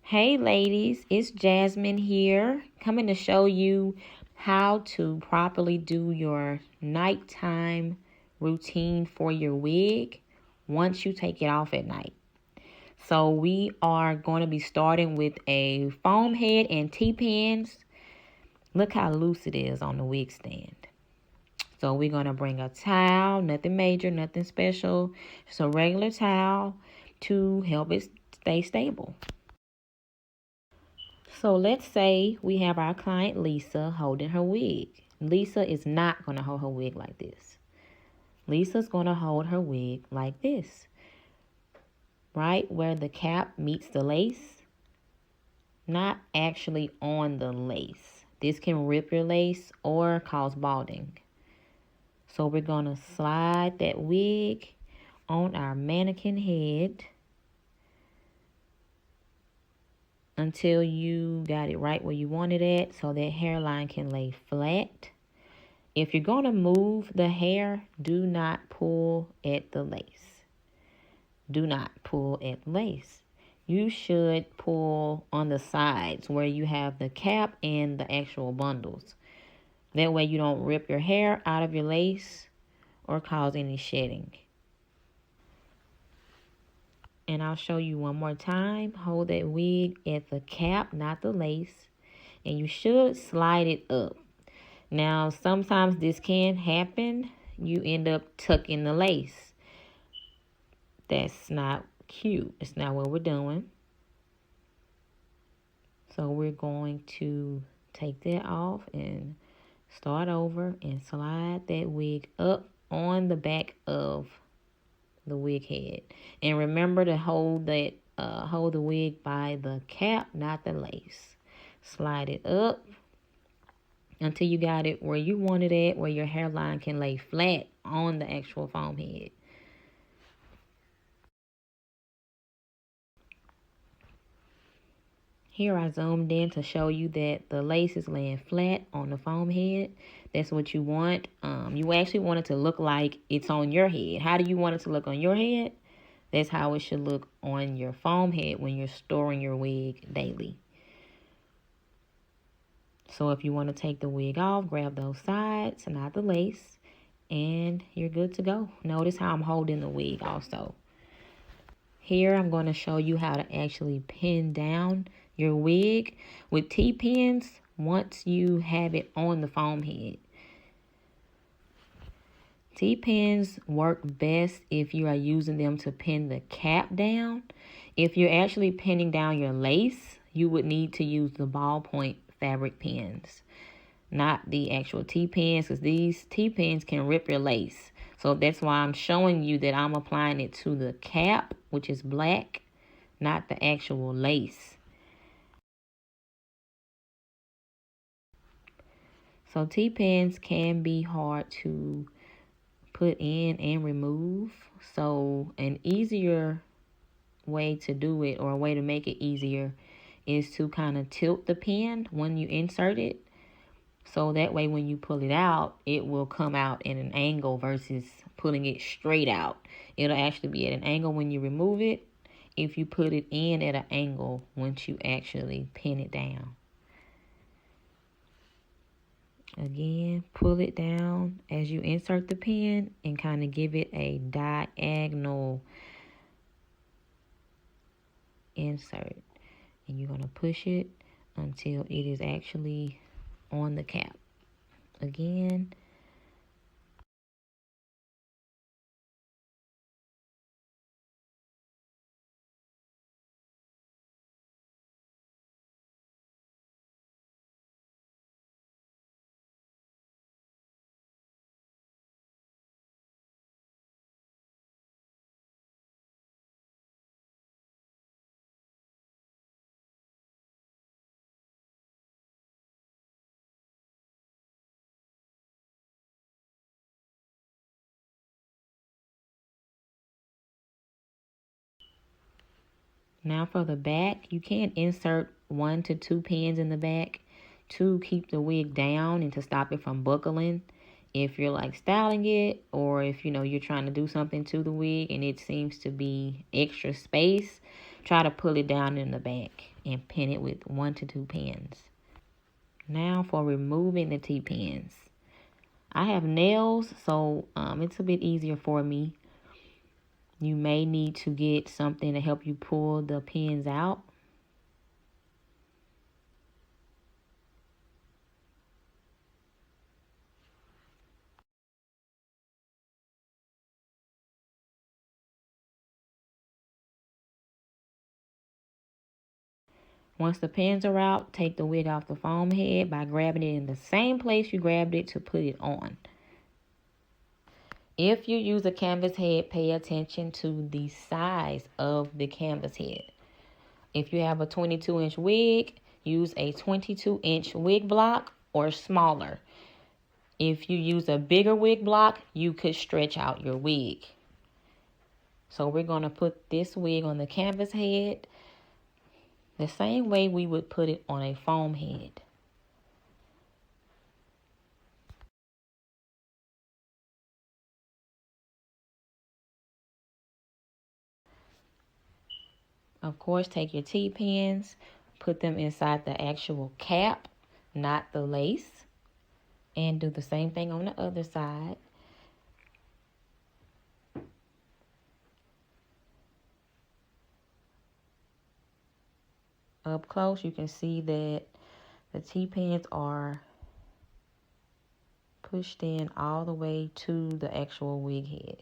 Hey ladies, it's Jasmine here, coming to show you how to properly do your nighttime routine for your wig once you take it off at night. So we are going to be starting with a foam head and T-pins. Look how loose it is on the wig stand. So we're going to bring a towel, nothing major, nothing special, just a regular towel to help it stay stable. So let's say we have our client Lisa holding her wig. Lisa is not going to hold her wig like this. Lisa's going to hold her wig like this. Right where the cap meets the lace. Not actually on the lace. This can rip your lace or cause balding. So we're going to slide that wig on our mannequin head until you got it right where you want it at, so that hairline can lay flat. If you're going to move the hair, do not pull at the lace. Do not pull at the lace. You should pull on the sides where you have the cap and the actual bundles. That way you don't rip your hair out of your lace or cause any shedding. And I'll show you one more time. Hold that wig at the cap, not the lace. And you should slide it up. Now, sometimes this can happen. You end up tucking the lace. That's not cute. It's not what we're doing. So we're going to take that off and start over and slide that wig up on the back of the wig head. And remember to hold the wig by the cap, not the lace. Slide it up until you got it where you want it at, where your hairline can lay flat on the actual foam head. Here I zoomed in to show you that the lace is laying flat on the foam head. That's what you want. You actually want it to look like it's on your head. How do you want it to look on your head? That's how it should look on your foam head when you're storing your wig daily. So if you want to take the wig off, grab those sides, not the lace, and you're good to go. Notice how I'm holding the wig also. Here I'm going to show you how to actually pin down your wig with T-pins once you have it on the foam head. T-pins work best if you are using them to pin the cap down. If you're actually pinning down your lace, you would need to use the ballpoint fabric pins, not the actual T-pins, because these T-pins can rip your lace. So that's why I'm showing you that I'm applying it to the cap, which is black, not the actual lace. So T-pins can be hard to put in and remove. So an easier way to do it, or a way to make it easier, is to kind of tilt the pin when you insert it. So that way when you pull it out, it will come out in an angle versus pulling it straight out. It'll actually be at an angle when you remove it, if you put it in at an angle once you actually pin it down. Again, pull it down as you insert the pin and kind of give it a diagonal insert. And you're going to push it until it is actually on the cap. Again. Now for the back, you can insert 1 to 2 pins in the back to keep the wig down and to stop it from buckling. If you're like styling it, or if you're trying to do something to the wig and it seems to be extra space, Try to pull it down in the back and pin it with 1 to 2 pins. Now for removing the T-pins. I have nails, so it's a bit easier for me. You may need to get something to help you pull the pins out. Once the pins are out, take the wig off the foam head by grabbing it in the same place you grabbed it to put it on. If you use a canvas head, pay attention to the size of the canvas head. If you have a 22-inch wig, use a 22-inch wig block or smaller. If you use a bigger wig block, you could stretch out your wig. So we're going to put this wig on the canvas head the same way we would put it on a foam head. Of course, take your T-pins, put them inside the actual cap, not the lace, and do the same thing on the other side. Up close, you can see that the T-pins are pushed in all the way to the actual wig head.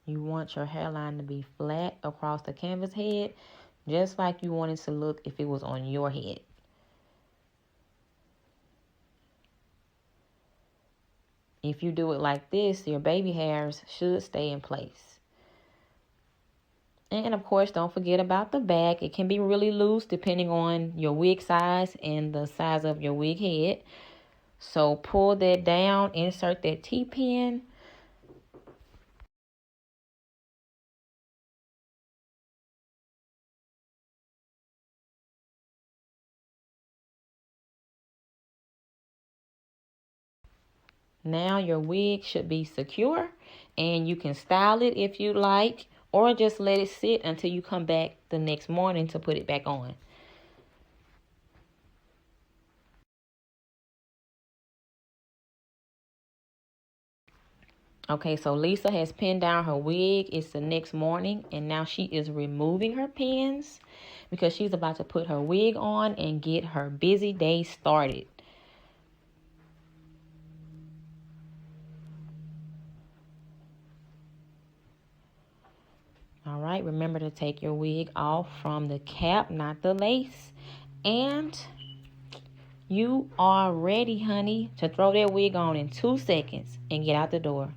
You want your hairline to be flat across the canvas head, just like you want it to look if it was on your head. If you do it like this, your baby hairs should stay in place. And of course, don't forget about the back. It can be really loose depending on your wig size and the size of your wig head. So pull that down, insert that T-pin. Now your wig should be secure and you can style it if you like, or just let it sit until you come back the next morning to put it back on. Okay, so Lisa has pinned down her wig. It's the next morning, and now she is removing her pins because she's about to put her wig on and get her busy day started. All right, remember to take your wig off from the cap, not the lace. And you are ready, honey, to throw that wig on in 2 seconds and get out the door.